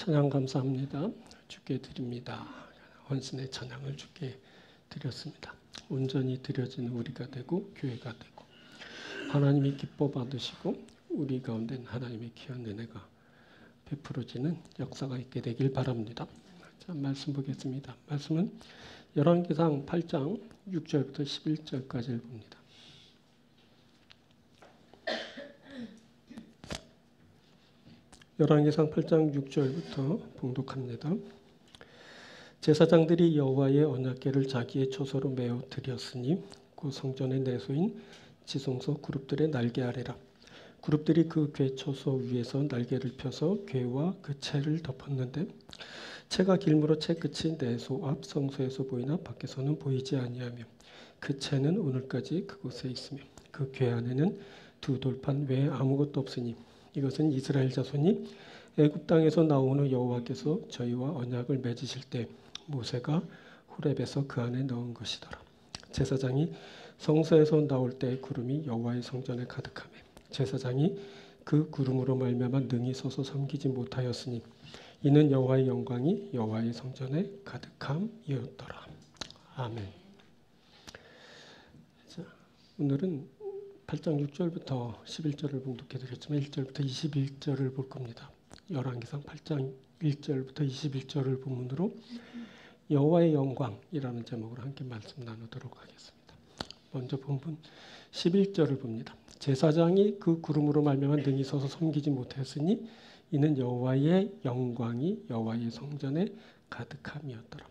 찬양 감사합니다. 주께 드립니다. 헌신의 찬양을 주께 드렸습니다. 온전히 드려지는 우리가 되고 교회가 되고 하나님이 기뻐 받으시고 우리 가운데는 하나님의 귀한 은혜가 베풀어지는 역사가 있게 되길 바랍니다. 자, 말씀 보겠습니다. 말씀은 열왕기상 8장 6절부터 11절까지를 봅니다. 열왕기상 8장 6절부터 봉독합니다. 제사장들이 여호와의 언약궤를 자기의 초소로 메어 드렸으니 그 성전의 내소인 지성소 그룹들의 날개 아래라. 그룹들이 그 궤 초소 위에서 날개를 펴서 궤와 그 채를 덮었는데 채가 길므로 채 끝이 내소 앞 성소에서 보이나 밖에서는 보이지 아니하며 그 채는 오늘까지 그곳에 있으며 그 궤 안에는 두 돌판 외에 아무것도 없으니 이것은 이스라엘 자손이 애굽 땅에서 나온 후 여호와께서 저희와 언약을 맺으실 때 모세가 호렙에서 그 안에 넣은 것이더라. 제사장이 성소에서 나올 때 구름이 여호와의 성전에 가득하며 제사장이 그 구름으로 말미암아 능히 서서 섬기지 못하였으니 이는 여호와의 영광이 여호와의 성전에 가득함이었더라. 아멘. 자, 오늘은 8장 6절부터 11절을 봉독해드렸지만 1절부터 21절을 볼 겁니다. 열왕기상 8장 1절부터 21절을 본문으로 여호와의 영광이라는 제목으로 함께 말씀 나누도록 하겠습니다. 먼저 본문 11절을 봅니다. 제사장이 그 구름으로 말미암아 능히 서서 섬기지 못했으니 이는 여호와의 영광이 여호와의 성전에 가득함이었더라.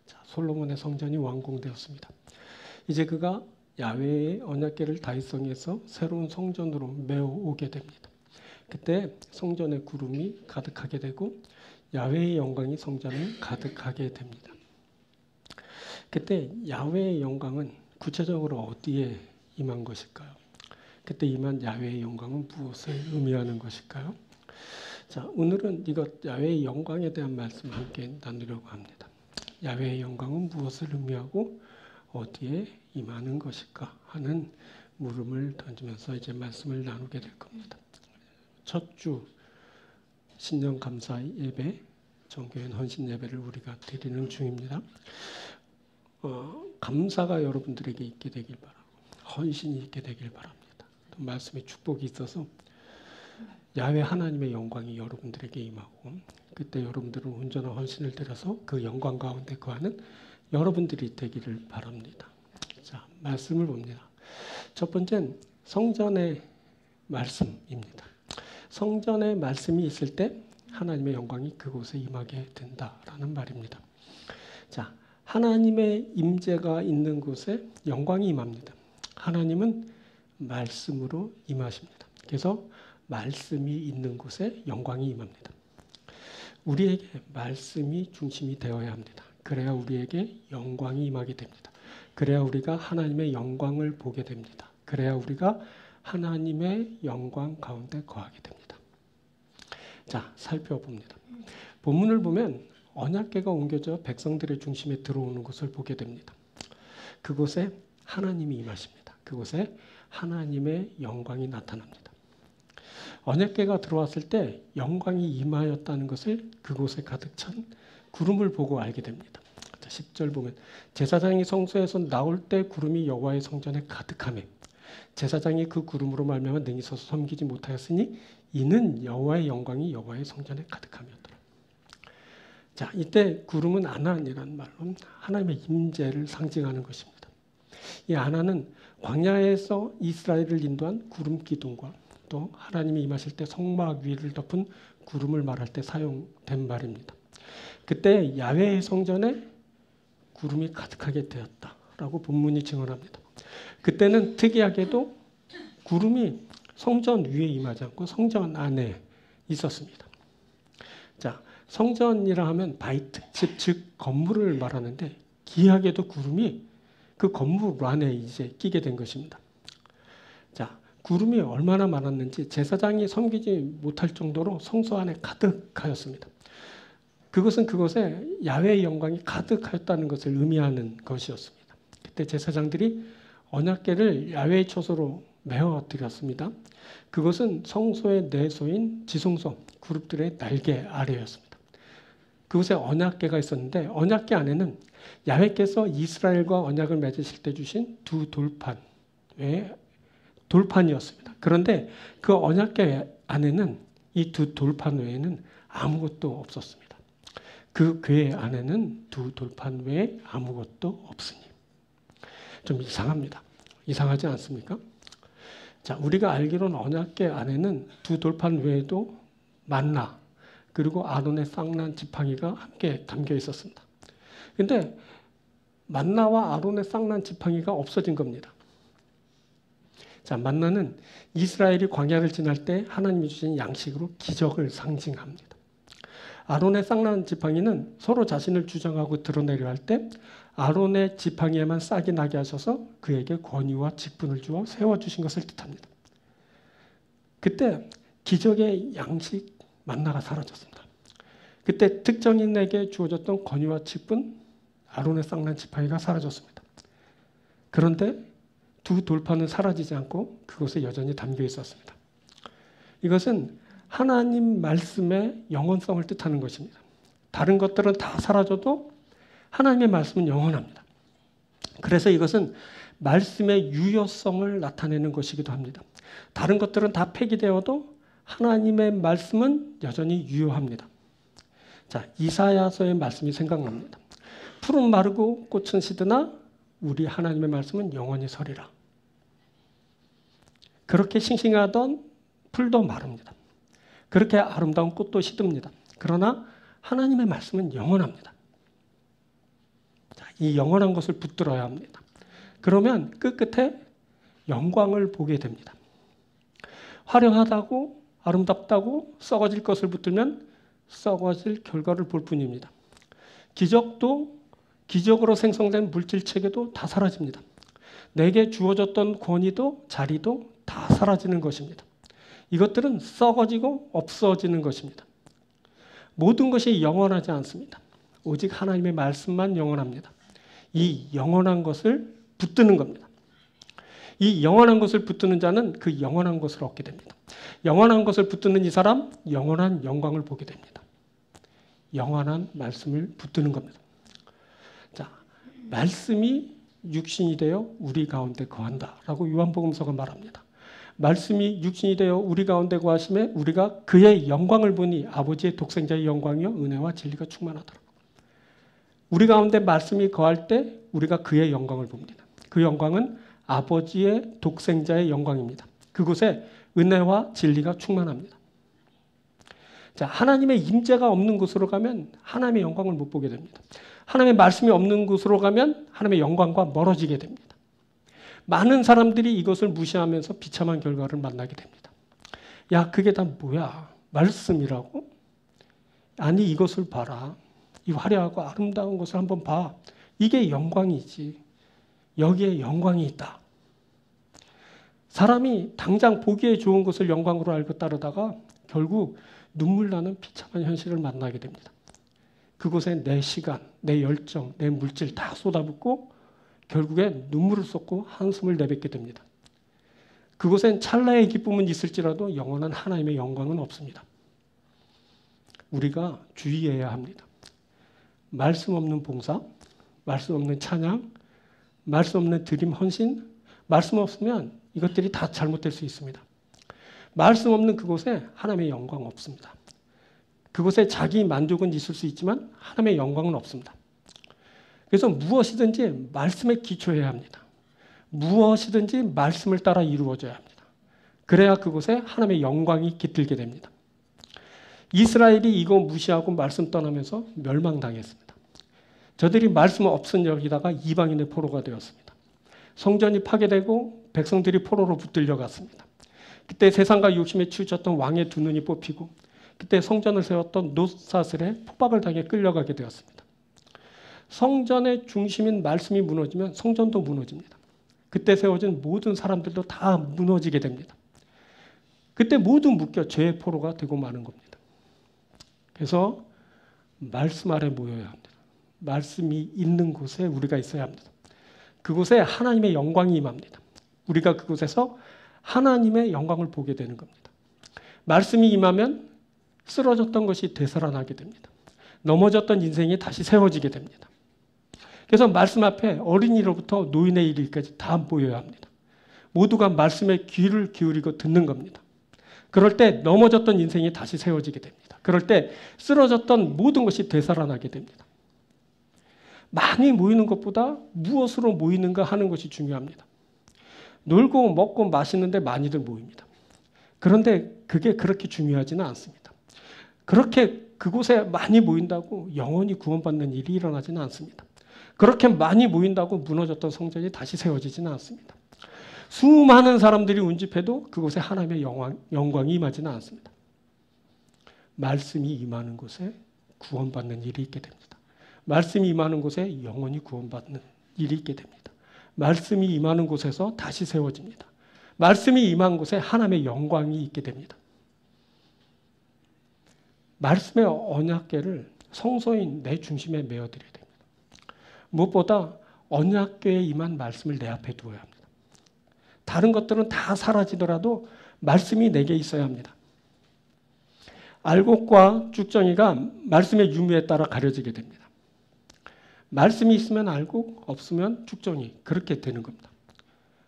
자, 솔로몬의 성전이 완공되었습니다. 이제 그가 야훼의 언약궤를 다윗성에서 새로운 성전으로 메어 오게 됩니다. 그때 성전의 구름이 가득하게 되고 야훼의 영광이 성전에 가득하게 됩니다. 그때 야훼의 영광은 구체적으로 어디에 임한 것일까요? 그때 임한 야훼의 영광은 무엇을 의미하는 것일까요? 자, 오늘은 이것 야훼의 영광에 대한 말씀을 함께 나누려고 합니다. 야훼의 영광은 무엇을 의미하고 어디에 임하는 것일까 하는 물음을 던지면서 이제 말씀을 나누게 될 겁니다. 첫 주 신년 감사 예배, 정교회 헌신 예배를 우리가 드리는 중입니다. 감사가 여러분들에게 있게 되길 바라고 헌신이 있게 되길 바랍니다. 또 말씀의 축복이 있어서 야훼 하나님의 영광이 여러분들에게 임하고 그때 여러분들은 온전한 헌신을 드려서 그 영광 가운데 거하는 여러분들이 되기를 바랍니다. 자, 말씀을 봅니다. 첫 번째는 성전의 말씀입니다. 성전의 말씀이 있을 때 하나님의 영광이 그곳에 임하게 된다라는 말입니다. 자, 하나님의 임재가 있는 곳에 영광이 임합니다. 하나님은 말씀으로 임하십니다. 그래서 말씀이 있는 곳에 영광이 임합니다. 우리에게 말씀이 중심이 되어야 합니다. 그래야 우리에게 영광이 임하게 됩니다. 그래야 우리가 하나님의 영광을 보게 됩니다. 그래야 우리가 하나님의 영광 가운데 거하게 됩니다. 자, 살펴봅니다. 본문을 보면 언약궤가 옮겨져 백성들의 중심에 들어오는 것을 보게 됩니다. 그곳에 하나님이 임하십니다. 그곳에 하나님의 영광이 나타납니다. 언약궤가 들어왔을 때 영광이 임하였다는 것을 그곳에 가득 찬 구름을 보고 알게 됩니다. 10절 보면 제사장이 성소에서 나올 때 구름이 여호와의 성전에 가득하며 제사장이 그 구름으로 말미암아 능히 서서 섬기지 못하였으니 이는 여호와의 영광이 여호와의 성전에 가득함이었더라. 자, 이때 구름은 아난이라는 말로 하나님의 임재를 상징하는 것입니다. 이 아난은 광야에서 이스라엘을 인도한 구름 기둥과 또 하나님이 임하실 때 성막 위를 덮은 구름을 말할 때 사용된 말입니다. 그때 야훼의 성전에 구름이 가득하게 되었다라고 본문이 증언합니다. 그때는 특이하게도 구름이 성전 위에 임하지 않고 성전 안에 있었습니다. 자, 성전이라 하면 바이트, 집, 즉 건물을 말하는데 기이하게도 구름이 그 건물 안에 이제 끼게 된 것입니다. 자, 구름이 얼마나 많았는지 제사장이 섬기지 못할 정도로 성소 안에 가득하였습니다. 그것은 그곳에 야훼의 영광이 가득하였다는 것을 의미하는 것이었습니다. 그때 제사장들이 언약궤를 야훼의 초소로 메어 드렸습니다. 그것은 성소의 내소인 지성소 그룹들의 날개 아래였습니다. 그곳에 언약궤가 있었는데 언약궤 안에는 야훼께서 이스라엘과 언약을 맺으실 때 주신 두 돌판 외에 돌판이었습니다. 그런데 그 언약궤 안에는 이 두 돌판 외에는 아무것도 없었습니다. 그 궤 안에는 두 돌판 외에 아무것도 없으니 좀 이상합니다. 이상하지 않습니까? 자, 우리가 알기로는 언약궤 안에는 두 돌판 외에도 만나 그리고 아론의 쌍난 지팡이가 함께 담겨 있었습니다. 근데 만나와 아론의 쌍난 지팡이가 없어진 겁니다. 자, 만나는 이스라엘이 광야를 지날 때 하나님이 주신 양식으로 기적을 상징합니다. 아론의 쌍난 지팡이는 서로 자신을 주장하고 드러내려 할 때 아론의 지팡이에만 싹이 나게 하셔서 그에게 권위와 직분을 주어 세워주신 것을 뜻합니다. 그때 기적의 양식 만나가 사라졌습니다. 그때 특정인에게 주어졌던 권위와 직분 아론의 쌍난 지팡이가 사라졌습니다. 그런데 두 돌판은 사라지지 않고 그곳에 여전히 담겨 있었습니다. 이것은 하나님 말씀의 영원성을 뜻하는 것입니다. 다른 것들은 다 사라져도 하나님의 말씀은 영원합니다. 그래서 이것은 말씀의 유효성을 나타내는 것이기도 합니다. 다른 것들은 다 폐기되어도 하나님의 말씀은 여전히 유효합니다. 자, 이사야서의 말씀이 생각납니다. 풀은 마르고 꽃은 시드나 우리 하나님의 말씀은 영원히 서리라. 그렇게 싱싱하던 풀도 마릅니다. 그렇게 아름다운 꽃도 시듭니다. 그러나 하나님의 말씀은 영원합니다. 자, 이 영원한 것을 붙들어야 합니다. 그러면 끝끝에 영광을 보게 됩니다. 화려하다고 아름답다고 썩어질 것을 붙들면 썩어질 결과를 볼 뿐입니다. 기적도 기적으로 생성된 물질체계도 다 사라집니다. 내게 주어졌던 권위도 자리도 다 사라지는 것입니다. 이것들은 썩어지고 없어지는 것입니다. 모든 것이 영원하지 않습니다. 오직 하나님의 말씀만 영원합니다. 이 영원한 것을 붙드는 겁니다. 이 영원한 것을 붙드는 자는 그 영원한 것을 얻게 됩니다. 영원한 것을 붙드는 이 사람 영원한 영광을 보게 됩니다. 영원한 말씀을 붙드는 겁니다. 자, 말씀이 육신이 되어 우리 가운데 거한다라고 요한복음서가 말합니다. 말씀이 육신이 되어 우리 가운데 거하심에 우리가 그의 영광을 보니 아버지의 독생자의 영광이요 은혜와 진리가 충만하더라. 우리 가운데 말씀이 거할 때 우리가 그의 영광을 봅니다. 그 영광은 아버지의 독생자의 영광입니다. 그곳에 은혜와 진리가 충만합니다. 자, 하나님의 임재가 없는 곳으로 가면 하나님의 영광을 못 보게 됩니다. 하나님의 말씀이 없는 곳으로 가면 하나님의 영광과 멀어지게 됩니다. 많은 사람들이 이것을 무시하면서 비참한 결과를 만나게 됩니다. 야, 그게 다 뭐야? 말씀이라고? 아니, 이것을 봐라. 이 화려하고 아름다운 것을 한번 봐. 이게 영광이지. 여기에 영광이 있다. 사람이 당장 보기에 좋은 것을 영광으로 알고 따르다가 결국 눈물 나는 비참한 현실을 만나게 됩니다. 그곳에 내 시간, 내 열정, 내 물질 다 쏟아붓고 결국에 눈물을 쏟고 한숨을 내뱉게 됩니다. 그곳엔 찰나의 기쁨은 있을지라도 영원한 하나님의 영광은 없습니다. 우리가 주의해야 합니다. 말씀 없는 봉사, 말씀 없는 찬양, 말씀 없는 드림 헌신, 말씀 없으면 이것들이 다 잘못될 수 있습니다. 말씀 없는 그곳에 하나님의 영광 없습니다. 그곳에 자기 만족은 있을 수 있지만 하나님의 영광은 없습니다. 그래서 무엇이든지 말씀에 기초해야 합니다. 무엇이든지 말씀을 따라 이루어져야 합니다. 그래야 그곳에 하나님의 영광이 깃들게 됩니다. 이스라엘이 이거 무시하고 말씀 떠나면서 멸망당했습니다. 저들이 말씀 없은 여기다가 이방인의 포로가 되었습니다. 성전이 파괴되고 백성들이 포로로 붙들려 갔습니다. 그때 세상과 욕심에 치우쳤던 왕의 두 눈이 뽑히고 그때 성전을 세웠던 롯사슬에 폭박을 당해 끌려가게 되었습니다. 성전의 중심인 말씀이 무너지면 성전도 무너집니다. 그때 세워진 모든 사람들도 다 무너지게 됩니다. 그때 모두 묶여 죄의 포로가 되고 마는 겁니다. 그래서 말씀 아래 모여야 합니다. 말씀이 있는 곳에 우리가 있어야 합니다. 그곳에 하나님의 영광이 임합니다. 우리가 그곳에서 하나님의 영광을 보게 되는 겁니다. 말씀이 임하면 쓰러졌던 것이 되살아나게 됩니다. 넘어졌던 인생이 다시 세워지게 됩니다. 그래서 말씀 앞에 어린이로부터 노인에 이르기까지 다 모여야 합니다. 모두가 말씀에 귀를 기울이고 듣는 겁니다. 그럴 때 넘어졌던 인생이 다시 세워지게 됩니다. 그럴 때 쓰러졌던 모든 것이 되살아나게 됩니다. 많이 모이는 것보다 무엇으로 모이는가 하는 것이 중요합니다. 놀고 먹고 마시는데 많이들 모입니다. 그런데 그게 그렇게 중요하지는 않습니다. 그렇게 그곳에 많이 모인다고 영원히 구원받는 일이 일어나지는 않습니다. 그렇게 많이 모인다고 무너졌던 성전이 다시 세워지지는 않습니다. 수많은 사람들이 운집해도 그곳에 하나님의 영광이 임하지는 않습니다. 말씀이 임하는 곳에 구원받는 일이 있게 됩니다. 말씀이 임하는 곳에 영원히 구원받는 일이 있게 됩니다. 말씀이 임하는 곳에서 다시 세워집니다. 말씀이 임한 곳에 하나님의 영광이 있게 됩니다. 말씀의 언약궤를 성소인 내 중심에 메어드려야 됩니다. 무엇보다 언약궤에 임한 말씀을 내 앞에 두어야 합니다. 다른 것들은 다 사라지더라도 말씀이 내게 있어야 합니다. 알곡과 쭉정이가 말씀의 유무에 따라 가려지게 됩니다. 말씀이 있으면 알곡, 없으면 쭉정이, 그렇게 되는 겁니다.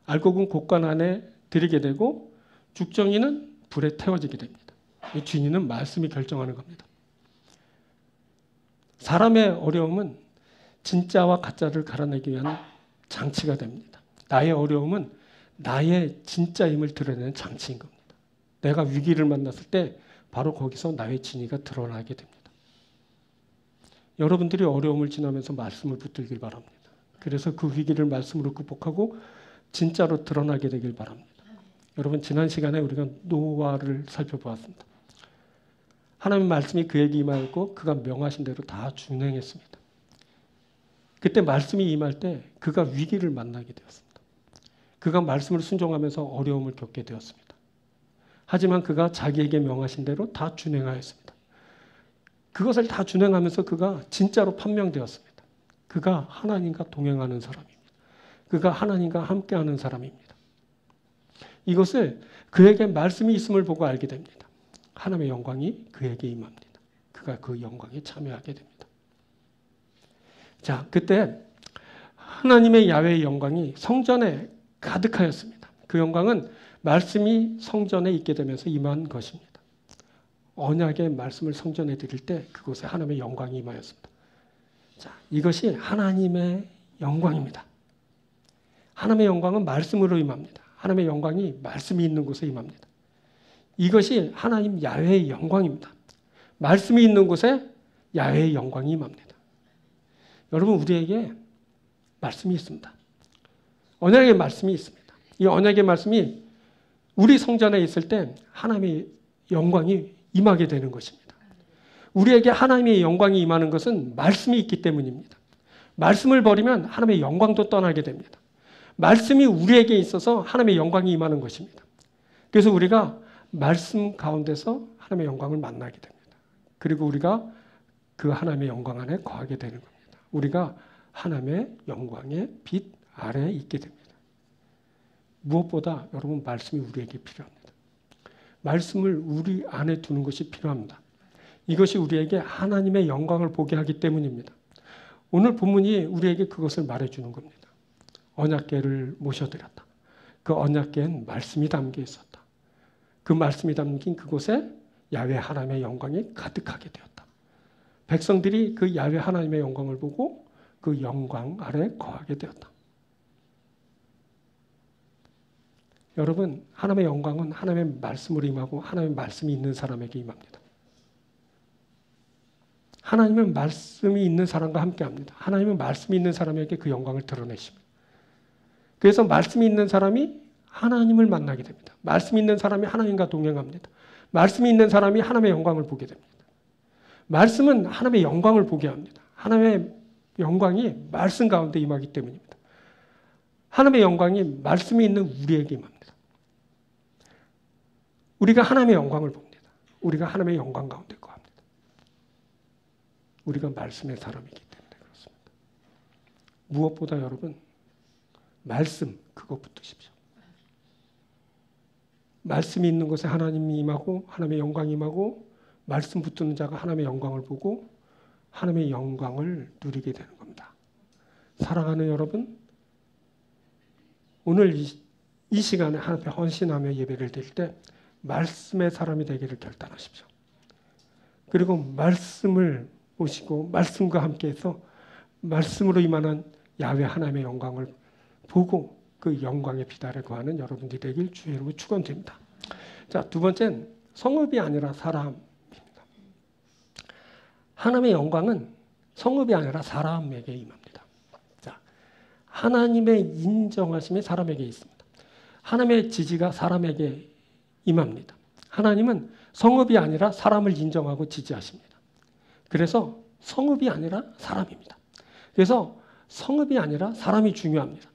알곡은 곡간 안에 들이게 되고 쭉정이는 불에 태워지게 됩니다. 이 진리는 말씀이 결정하는 겁니다. 사람의 어려움은 진짜와 가짜를 갈아내기 위한 장치가 됩니다. 나의 어려움은 나의 진짜임을 드러내는 장치인 겁니다. 내가 위기를 만났을 때 바로 거기서 나의 진리가 드러나게 됩니다. 여러분들이 어려움을 지나면서 말씀을 붙들길 바랍니다. 그래서 그 위기를 말씀으로 극복하고 진짜로 드러나게 되길 바랍니다. 여러분, 지난 시간에 우리가 노아를 살펴보았습니다. 하나님 말씀이 그에게 임하고 그가 명하신 대로 다 준행했습니다. 그때 말씀이 임할 때 그가 위기를 만나게 되었습니다. 그가 말씀을 순종하면서 어려움을 겪게 되었습니다. 하지만 그가 자기에게 명하신 대로 다 준행하였습니다. 그것을 다 준행하면서 그가 진짜로 판명되었습니다. 그가 하나님과 동행하는 사람입니다. 그가 하나님과 함께하는 사람입니다. 이것을 그에게 말씀이 있음을 보고 알게 됩니다. 하나님의 영광이 그에게 임합니다. 그가 그 영광에 참여하게 됩니다. 자, 그때 하나님의 야훼의 영광이 성전에 가득하였습니다. 그 영광은 말씀이 성전에 있게 되면서 임한 것입니다. 언약의 말씀을 성전에 드릴 때 그곳에 하나님의 영광이 임하였습니다. 자, 이것이 하나님의 영광입니다. 하나님의 영광은 말씀으로 임합니다. 하나님의 영광이 말씀이 있는 곳에 임합니다. 이것이 하나님 야훼의 영광입니다. 말씀이 있는 곳에 야훼의 영광이 임합니다. 여러분, 우리에게 말씀이 있습니다. 언약의 말씀이 있습니다. 이 언약의 말씀이 우리 성전에 있을 때 하나님의 영광이 임하게 되는 것입니다. 우리에게 하나님의 영광이 임하는 것은 말씀이 있기 때문입니다. 말씀을 버리면 하나님의 영광도 떠나게 됩니다. 말씀이 우리에게 있어서 하나님의 영광이 임하는 것입니다. 그래서 우리가 말씀 가운데서 하나님의 영광을 만나게 됩니다. 그리고 우리가 그 하나님의 영광 안에 거하게 되는 겁니다. 우리가 하나님의 영광의 빛 아래에 있게 됩니다. 무엇보다 여러분, 말씀이 우리에게 필요합니다. 말씀을 우리 안에 두는 것이 필요합니다. 이것이 우리에게 하나님의 영광을 보게 하기 때문입니다. 오늘 본문이 우리에게 그것을 말해주는 겁니다. 언약궤를 모셔드렸다. 그 언약궤엔 말씀이 담겨 있었다. 그 말씀이 담긴 그곳에 야훼 하나님의 영광이 가득하게 되었다. 백성들이 그 야훼 하나님의 영광을 보고 그 영광 아래 거하게 되었다. 여러분, 하나님의 영광은 하나님의 말씀으로 임하고 하나님의 말씀이 있는 사람에게 임합니다. 하나님은 말씀이 있는 사람과 함께합니다. 하나님은 말씀이 있는 사람에게 그 영광을 드러내십니다. 그래서 말씀이 있는 사람이 하나님을 만나게 됩니다. 말씀이 있는 사람이 하나님과 동행합니다. 말씀이 있는 사람이 하나님의 영광을 보게 됩니다. 말씀은 하나님의 영광을 보게 합니다. 하나님의 영광이 말씀 가운데 임하기 때문입니다. 하나님의 영광이 말씀이 있는 우리에게 임합니다. 우리가 하나님의 영광을 봅니다. 우리가 하나님의 영광 가운데 거합니다. 우리가 말씀의 사람이기 때문에 그렇습니다. 무엇보다 여러분, 말씀 그거 붙드십시오. 말씀이 있는 곳에 하나님이 임하고 하나님의 영광이 임하고 말씀 붙드는 자가 하나님의 영광을 보고 하나님의 영광을 누리게 되는 겁니다. 사랑하는 여러분, 오늘 이 시간에 하나님 앞에 헌신하며 예배를 드릴 때 말씀의 사람이 되기를 결단하십시오. 그리고 말씀을 보시고 말씀과 함께해서 말씀으로 임하는 야훼 하나님의 영광을 보고 그 영광의 비달에 거하는 여러분들이 되길 주의 이름으로 축원드립니다. 자, 두 번째는 성읍이 아니라 사람입니다. 하나님의 영광은 성읍이 아니라 사람에게 임합니다. 자, 하나님의 인정하심이 사람에게 있습니다. 하나님의 지지가 사람에게 임합니다. 하나님은 성읍이 아니라 사람을 인정하고 지지하십니다. 그래서 성읍이 아니라 사람입니다. 그래서 성읍이 아니라 사람이 중요합니다.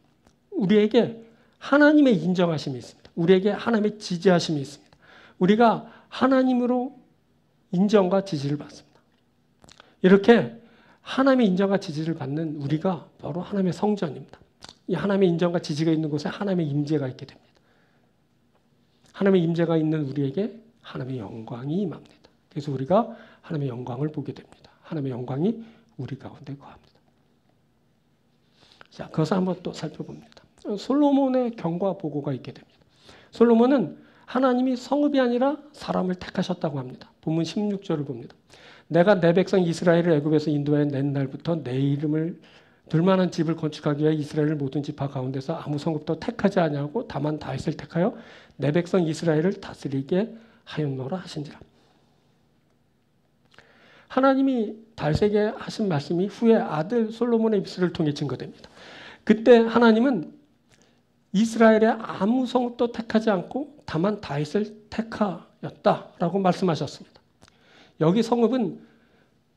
우리에게 하나님의 인정하심이 있습니다. 우리에게 하나님의 지지하심이 있습니다. 우리가 하나님으로 인정과 지지를 받습니다. 이렇게 하나님의 인정과 지지를 받는 우리가 바로 하나님의 성전입니다. 이 하나님의 인정과 지지가 있는 곳에 하나님의 임재가 있게 됩니다. 하나님의 임재가 있는 우리에게 하나님의 영광이 임합니다. 그래서 우리가 하나님의 영광을 보게 됩니다. 하나님의 영광이 우리 가운데 거합니다. 자, 그것을 한번 또 살펴봅니다. 솔로몬의 경과 보고가 있게 됩니다. 솔로몬은 하나님이 성읍이 아니라 사람을 택하셨다고 합니다. 본문 16절을 봅니다. 내가 내 백성 이스라엘을 애굽에서 인도해 낸 날부터 내 이름을 둘만한 집을 건축하기 위해 이스라엘 모든 지파 가운데서 아무 성읍도 택하지 아니하고 다만 다윗을 택하여 내 백성 이스라엘을 다스리게 하였노라 하신지라. 하나님이 다윗에게 하신 말씀이 후에 아들 솔로몬의 입술을 통해 증거됩니다. 그때 하나님은 이스라엘의 아무 성읍도 택하지 않고 다만 다윗을 택하였다라고 말씀하셨습니다. 여기 성읍은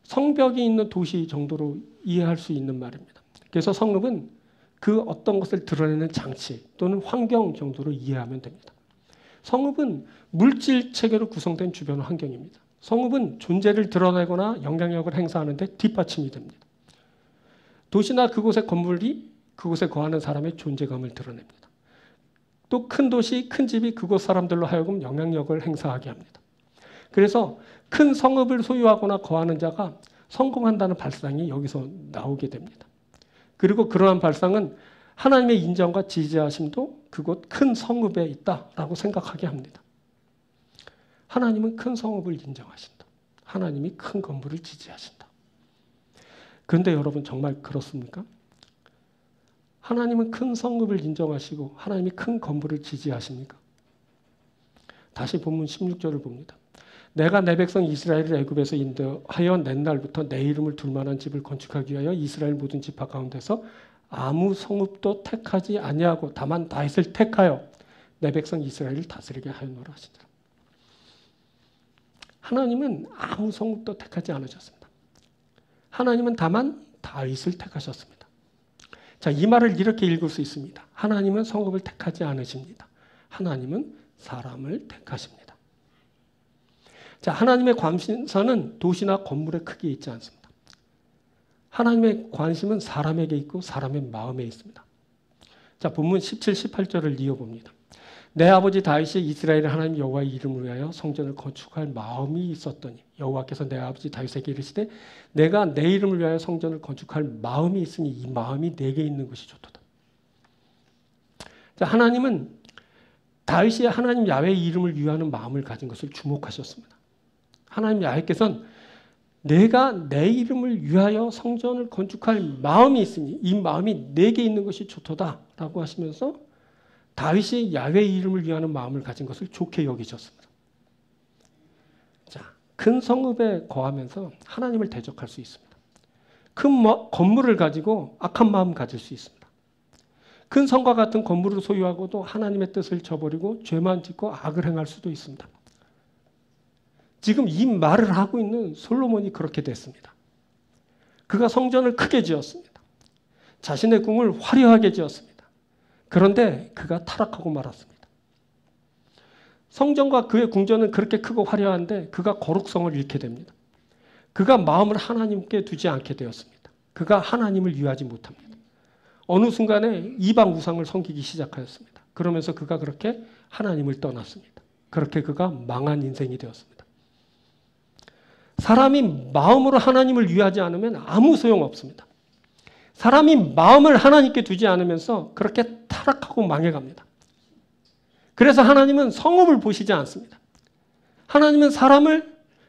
성벽이 있는 도시 정도로 이해할 수 있는 말입니다. 그래서 성읍은 그 어떤 것을 드러내는 장치 또는 환경 정도로 이해하면 됩니다. 성읍은 물질 체계로 구성된 주변 환경입니다. 성읍은 존재를 드러내거나 영향력을 행사하는 데 뒷받침이 됩니다. 도시나 그곳의 건물이 그곳에 거하는 사람의 존재감을 드러냅니다. 또 큰 도시, 큰 집이 그곳 사람들로 하여금 영향력을 행사하게 합니다. 그래서 큰 성읍을 소유하거나 거하는 자가 성공한다는 발상이 여기서 나오게 됩니다. 그리고 그러한 발상은 하나님의 인정과 지지하심도 그곳 큰 성읍에 있다라고 생각하게 합니다. 하나님은 큰 성읍을 인정하신다. 하나님이 큰 건물을 지지하신다. 그런데 여러분 정말 그렇습니까? 하나님은 큰 성읍을 인정하시고 하나님이 큰 건물을 지지하십니까? 다시 본문 16절을 봅니다. 내가 내 백성 이스라엘을 애굽에서 인도하여 낸 날부터 내 이름을 둘 만한 집을 건축하기 위하여 이스라엘 모든 지파 가운데서 아무 성읍도 택하지 아니하고 다만 다윗을 택하여 내 백성 이스라엘을 다스리게 하였노라 하시더라. 하나님은 아무 성읍도 택하지 않으셨습니다. 하나님은 다만 다윗을 택하셨습니다. 자, 이 말을 이렇게 읽을 수 있습니다. 하나님은 성읍을 택하지 않으십니다. 하나님은 사람을 택하십니다. 자, 하나님의 관심사는 도시나 건물의 크기에 있지 않습니다. 하나님의 관심은 사람에게 있고 사람의 마음에 있습니다. 자, 본문 17, 18절을 이어봅니다. 내 아버지 다윗이 이스라엘 하나님 여호와의 이름을 위하여 성전을 건축할 마음이 있었더니 여호와께서 내 아버지 다윗에게 이르시되 내가 내 이름을 위하여 성전을 건축할 마음이 있으니 이 마음이 내게 있는 것이 좋도다. 자, 하나님은 다윗이 하나님 야훼의 이름을 위하는 마음을 가진 것을 주목하셨습니다. 하나님 야훼께서는 내가 내 이름을 위하여 성전을 건축할 마음이 있으니 이 마음이 내게 있는 것이 좋도다라고 하시면서 다윗이 야훼의 이름을 위하는 마음을 가진 것을 좋게 여기셨습니다. 자, 큰 성읍에 거하면서 하나님을 대적할 수 있습니다. 큰 건물을 가지고 악한 마음 가질 수 있습니다. 큰 성과 같은 건물을 소유하고도 하나님의 뜻을 저버리고 죄만 짓고 악을 행할 수도 있습니다. 지금 이 말을 하고 있는 솔로몬이 그렇게 됐습니다. 그가 성전을 크게 지었습니다. 자신의 궁을 화려하게 지었습니다. 그런데 그가 타락하고 말았습니다. 성전과 그의 궁전은 그렇게 크고 화려한데 그가 거룩성을 잃게 됩니다. 그가 마음을 하나님께 두지 않게 되었습니다. 그가 하나님을 위하지 못합니다. 어느 순간에 이방 우상을 섬기기 시작하였습니다. 그러면서 그가 그렇게 하나님을 떠났습니다. 그렇게 그가 망한 인생이 되었습니다. 사람이 마음으로 하나님을 위하지 않으면 아무 소용없습니다. 사람이 마음을 하나님께 두지 않으면서 그렇게 타락하고 망해갑니다. 그래서 하나님은 성읍을 보시지 않습니다. 하나님은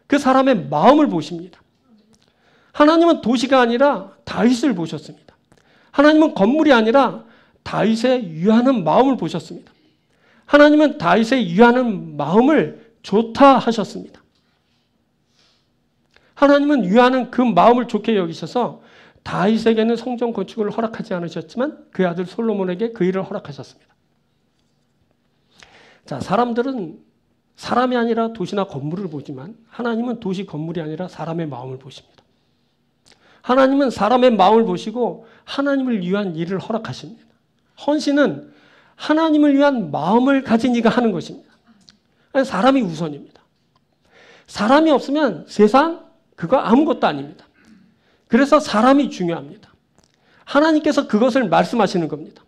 그 사람의 마음을 보십니다. 하나님은 도시가 아니라 다윗을 보셨습니다. 하나님은 건물이 아니라 다윗의 유하는 마음을 보셨습니다. 하나님은 다윗의 유하는 마음을 좋다 하셨습니다. 하나님은 유하는 그 마음을 좋게 여기셔서 다윗에게는 성전 건축을 허락하지 않으셨지만 그 아들 솔로몬에게 그 일을 허락하셨습니다. 자, 사람들은 사람이 아니라 도시나 건물을 보지만 하나님은 도시 건물이 아니라 사람의 마음을 보십니다. 하나님은 사람의 마음을 보시고 하나님을 위한 일을 허락하십니다. 헌신은 하나님을 위한 마음을 가진 이가 하는 것입니다. 사람이 우선입니다. 사람이 없으면 세상 그거 아무것도 아닙니다. 그래서 사람이 중요합니다. 하나님께서 그것을 말씀하시는 겁니다.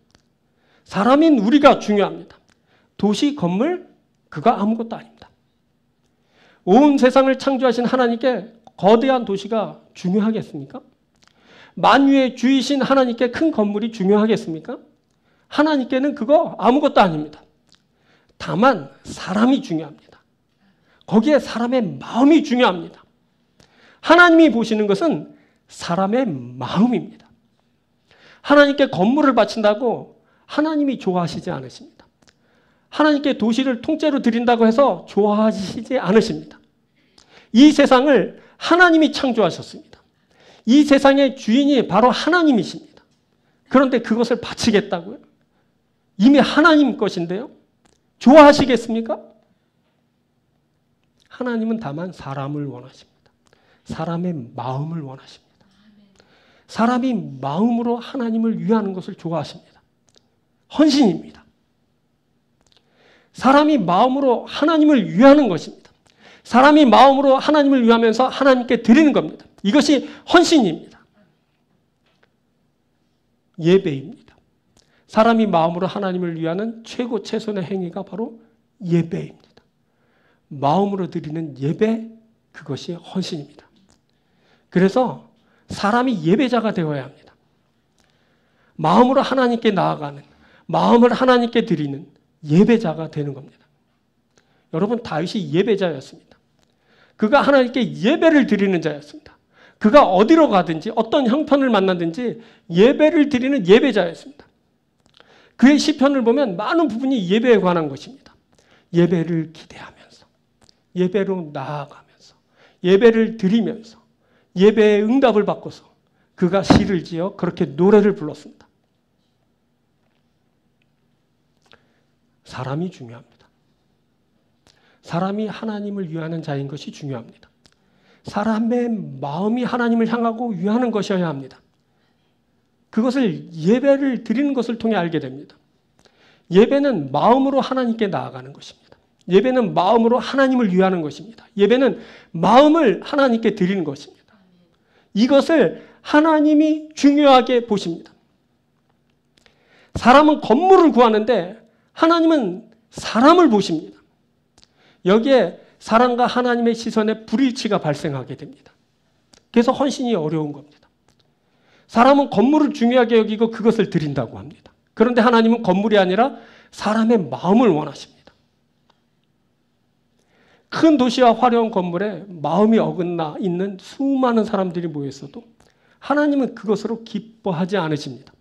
사람인 우리가 중요합니다. 도시, 건물, 그거 아무것도 아닙니다. 온 세상을 창조하신 하나님께 거대한 도시가 중요하겠습니까? 만유의 주이신 하나님께 큰 건물이 중요하겠습니까? 하나님께는 그거 아무것도 아닙니다. 다만 사람이 중요합니다. 거기에 사람의 마음이 중요합니다. 하나님이 보시는 것은 사람의 마음입니다. 하나님께 건물을 바친다고 하나님이 좋아하시지 않으십니다. 하나님께 도시를 통째로 드린다고 해서 좋아하시지 않으십니다. 이 세상을 하나님이 창조하셨습니다. 이 세상의 주인이 바로 하나님이십니다. 그런데 그것을 바치겠다고요? 이미 하나님 것인데요? 좋아하시겠습니까? 하나님은 다만 사람을 원하십니다. 사람의 마음을 원하십니다. 사람이 마음으로 하나님을 위하는 것을 좋아하십니다. 헌신입니다. 사람이 마음으로 하나님을 위하는 것입니다. 사람이 마음으로 하나님을 위하면서 하나님께 드리는 겁니다. 이것이 헌신입니다. 예배입니다. 사람이 마음으로 하나님을 위하는 최고 최선의 행위가 바로 예배입니다. 마음으로 드리는 예배, 그것이 헌신입니다. 그래서 사람이 예배자가 되어야 합니다. 마음으로 하나님께 나아가는, 마음을 하나님께 드리는 예배자가 되는 겁니다. 여러분, 다윗이 예배자였습니다. 그가 하나님께 예배를 드리는 자였습니다. 그가 어디로 가든지 어떤 형편을 만나든지 예배를 드리는 예배자였습니다. 그의 시편을 보면 많은 부분이 예배에 관한 것입니다. 예배를 기대하면서, 예배로 나아가면서, 예배를 드리면서, 예배의 응답을 받고서 그가 시를 지어 그렇게 노래를 불렀습니다. 사람이 중요합니다. 사람이 하나님을 위하는 자인 것이 중요합니다. 사람의 마음이 하나님을 향하고 위하는 것이어야 합니다. 그것을 예배를 드리는 것을 통해 알게 됩니다. 예배는 마음으로 하나님께 나아가는 것입니다. 예배는 마음으로 하나님을 위하는 것입니다. 예배는 마음을 하나님께 드리는 것입니다. 이것을 하나님이 중요하게 보십니다. 사람은 건물을 구하는데 하나님은 사람을 보십니다. 여기에 사람과 하나님의 시선에 불일치가 발생하게 됩니다. 그래서 헌신이 어려운 겁니다. 사람은 건물을 중요하게 여기고 그것을 드린다고 합니다. 그런데 하나님은 건물이 아니라 사람의 마음을 원하십니다. 큰 도시와 화려한 건물에 마음이 어긋나 있는 수많은 사람들이 모였어도 하나님은 그것으로 기뻐하지 않으십니다.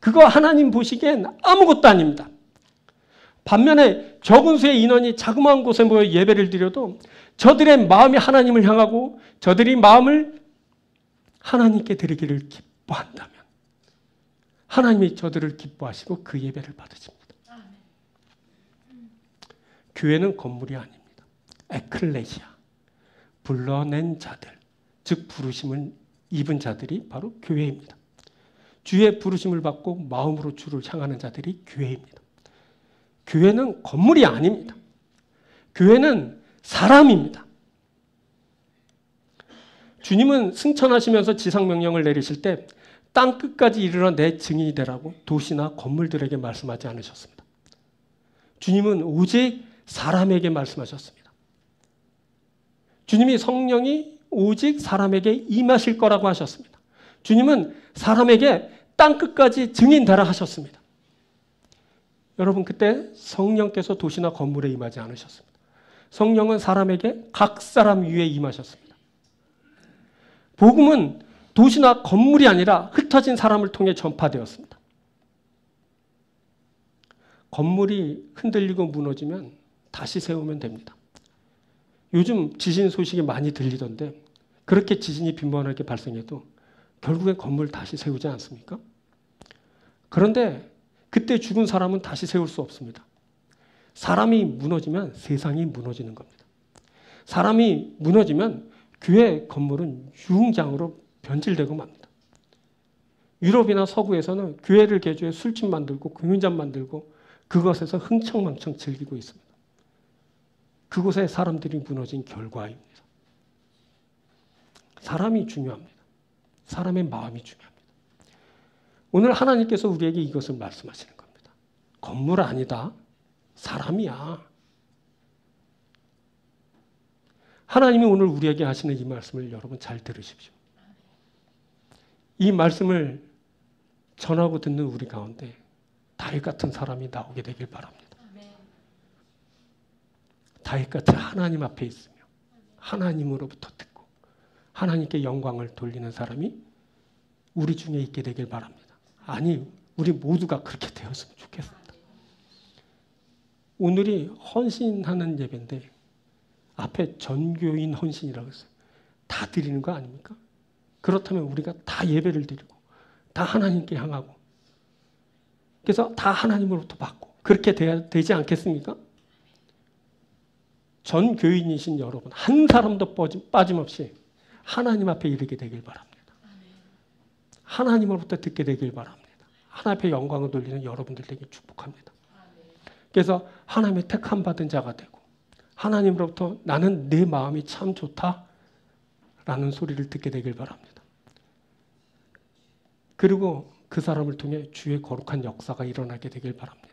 그거 하나님 보시기엔 아무것도 아닙니다. 반면에 적은 수의 인원이 자그마한 곳에 모여 예배를 드려도 저들의 마음이 하나님을 향하고 저들이 마음을 하나님께 드리기를 기뻐한다면 하나님이 저들을 기뻐하시고 그 예배를 받으십니다. 교회는 건물이 아닙니다. 에클레시아, 불러낸 자들, 즉 부르심을 입은 자들이 바로 교회입니다. 주의 부르심을 받고 마음으로 주를 향하는 자들이 교회입니다. 교회는 건물이 아닙니다. 교회는 사람입니다. 주님은 승천하시면서 지상명령을 내리실 때 땅 끝까지 이르러 내 증인이 되라고 도시나 건물들에게 말씀하지 않으셨습니다. 주님은 오직 사람에게 말씀하셨습니다. 주님이 성령이 오직 사람에게 임하실 거라고 하셨습니다. 주님은 사람에게 땅끝까지 증인되라 하셨습니다. 여러분, 그때 성령께서 도시나 건물에 임하지 않으셨습니다. 성령은 사람에게 각 사람 위에 임하셨습니다. 복음은 도시나 건물이 아니라 흩어진 사람을 통해 전파되었습니다. 건물이 흔들리고 무너지면 다시 세우면 됩니다. 요즘 지진 소식이 많이 들리던데 그렇게 지진이 빈번하게 발생해도 결국엔 건물 다시 세우지 않습니까? 그런데 그때 죽은 사람은 다시 세울 수 없습니다. 사람이 무너지면 세상이 무너지는 겁니다. 사람이 무너지면 교회 건물은 유흥장으로 변질되고 맙니다. 유럽이나 서구에서는 교회를 개조해 술집 만들고 공연장 만들고 그것에서 흥청망청 즐기고 있습니다. 그곳에 사람들이 무너진 결과입니다. 사람이 중요합니다. 사람의 마음이 중요합니다. 오늘 하나님께서 우리에게 이것을 말씀하시는 겁니다. 건물 아니다. 사람이야. 하나님이 오늘 우리에게 하시는 이 말씀을 여러분 잘 들으십시오. 이 말씀을 전하고 듣는 우리 가운데 다윗 같은 사람이 나오게 되길 바랍니다. 다윗같이 하나님 앞에 있으며 하나님으로부터 듣고 하나님께 영광을 돌리는 사람이 우리 중에 있게 되길 바랍니다. 아니, 우리 모두가 그렇게 되었으면 좋겠습니다. 오늘이 헌신하는 예배인데 앞에 전교인 헌신이라고 했어요. 다 드리는 거 아닙니까? 그렇다면 우리가 다 예배를 드리고 다 하나님께 향하고 그래서 다 하나님으로부터 받고 그렇게 돼야 되지 않겠습니까? 전 교인이신 여러분 한 사람도 빠짐없이 하나님 앞에 이르게 되길 바랍니다. 하나님으로부터 듣게 되길 바랍니다. 하나님 앞에 영광을 돌리는 여러분들 되게 축복합니다. 그래서 하나님의 택함 받은 자가 되고 하나님으로부터 나는 내 마음이 참 좋다 라는 소리를 듣게 되길 바랍니다. 그리고 그 사람을 통해 주의 거룩한 역사가 일어나게 되길 바랍니다.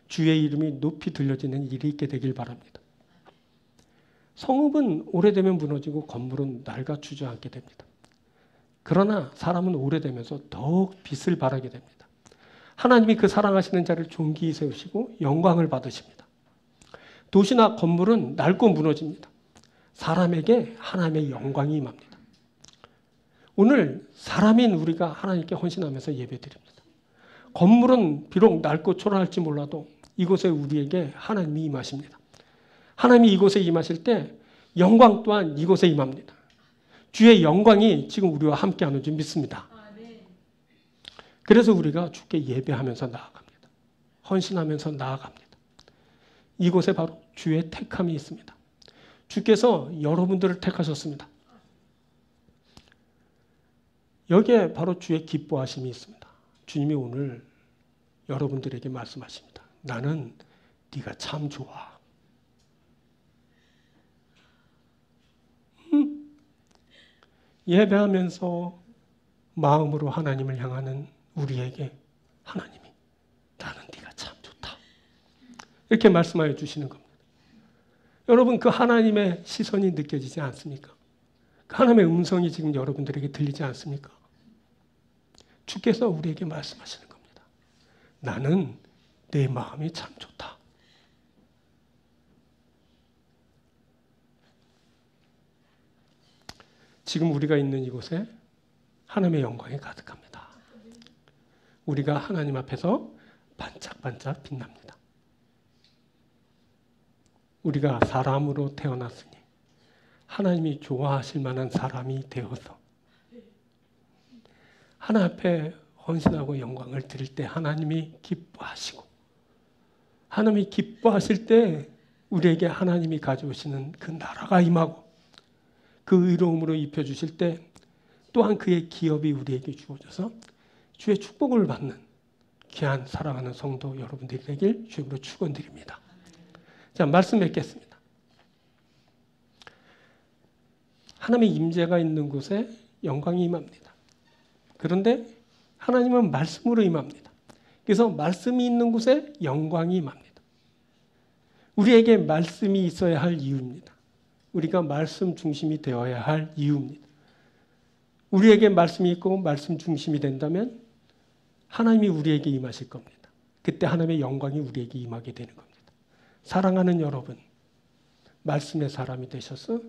주의 이름이 높이 들려지는 일이 있게 되길 바랍니다. 성읍은 오래되면 무너지고 건물은 낡아 주저앉게 됩니다. 그러나 사람은 오래되면서 더욱 빛을 발하게 됩니다. 하나님이 그 사랑하시는 자를 존귀히 세우시고 영광을 받으십니다. 도시나 건물은 낡고 무너집니다. 사람에게 하나님의 영광이 임합니다. 오늘 사람인 우리가 하나님께 헌신하면서 예배드립니다. 건물은 비록 낡고 초라할지 몰라도 이곳에 우리에게 하나님이 임하십니다. 하나님이 이곳에 임하실 때 영광 또한 이곳에 임합니다. 주의 영광이 지금 우리와 함께하는 줄 믿습니다. 그래서 우리가 주께 예배하면서 나아갑니다. 헌신하면서 나아갑니다. 이곳에 바로 주의 택함이 있습니다. 주께서 여러분들을 택하셨습니다. 여기에 바로 주의 기뻐하심이 있습니다. 주님이 오늘 여러분들에게 말씀하십니다. 나는 네가 참 좋아. 예배하면서 마음으로 하나님을 향하는 우리에게 하나님이 나는 네가 참 좋다. 이렇게 말씀하여 주시는 겁니다. 여러분 그 하나님의 시선이 느껴지지 않습니까? 그 하나님의 음성이 지금 여러분들에게 들리지 않습니까? 주께서 우리에게 말씀하시는 겁니다. 나는 내 마음이 참 좋다. 지금 우리가 있는 이곳에 하나님의 영광이 가득합니다. 우리가 하나님 앞에서 반짝반짝 빛납니다. 우리가 사람으로 태어났으니 하나님이 좋아하실 만한 사람이 되어서 하나님 앞에 헌신하고 영광을 드릴 때 하나님이 기뻐하시고 하나님이 기뻐하실 때 우리에게 하나님이 가져오시는 그 나라가 임하고 그 의로움으로 입혀주실 때 또한 그의 기업이 우리에게 주어져서 주의 축복을 받는 귀한 사랑하는 성도 여러분들이 되길 주님으로 축원드립니다. 자, 말씀 맺겠습니다. 하나님의 임재가 있는 곳에 영광이 임합니다. 그런데 하나님은 말씀으로 임합니다. 그래서 말씀이 있는 곳에 영광이 임합니다. 우리에게 말씀이 있어야 할 이유입니다. 우리가 말씀 중심이 되어야 할 이유입니다. 우리에게 말씀이 있고 말씀 중심이 된다면 하나님이 우리에게 임하실 겁니다. 그때 하나님의 영광이 우리에게 임하게 되는 겁니다. 사랑하는 여러분, 말씀의 사람이 되셔서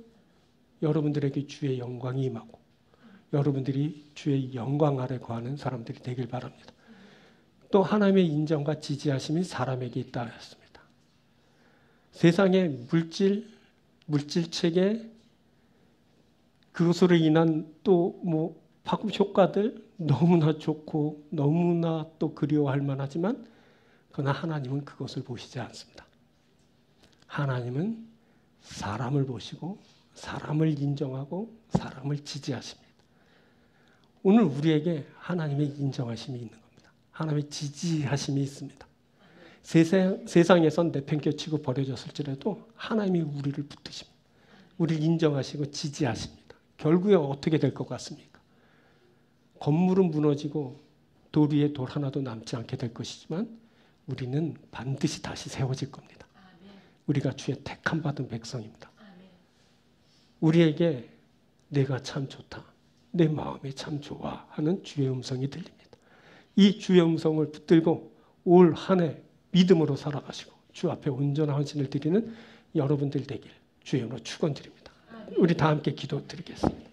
여러분들에게 주의 영광이 임하고 여러분들이 주의 영광 아래 거하는 사람들이 되길 바랍니다. 또 하나님의 인정과 지지하심이 사람에게 있다 하였습니다. 세상의 물질체계 그것으로 인한 또 뭐 파급 효과들 너무나 좋고 너무나 또 그리워할 만하지만 그러나 하나님은 그것을 보시지 않습니다. 하나님은 사람을 보시고 사람을 인정하고 사람을 지지하십니다. 오늘 우리에게 하나님의 인정하심이 있는 겁니다. 하나님의 지지하심이 있습니다. 세상에선 내팽개치고 버려졌을지라도 하나님이 우리를 붙드십니다. 우리를 인정하시고 지지하십니다. 결국에 어떻게 될 것 같습니까? 건물은 무너지고 돌 위에 돌 하나도 남지 않게 될 것이지만 우리는 반드시 다시 세워질 겁니다. 우리가 주의 택함 받은 백성입니다. 우리에게 내가 참 좋다, 내 마음이 참 좋아 하는 주의 음성이 들립니다. 이 주의 음성을 붙들고 올 한 해 믿음으로 살아가시고 주 앞에 온전한 헌신을 드리는 여러분들 되길 주의 이름으로 축원드립니다. 우리 다 함께 기도드리겠습니다.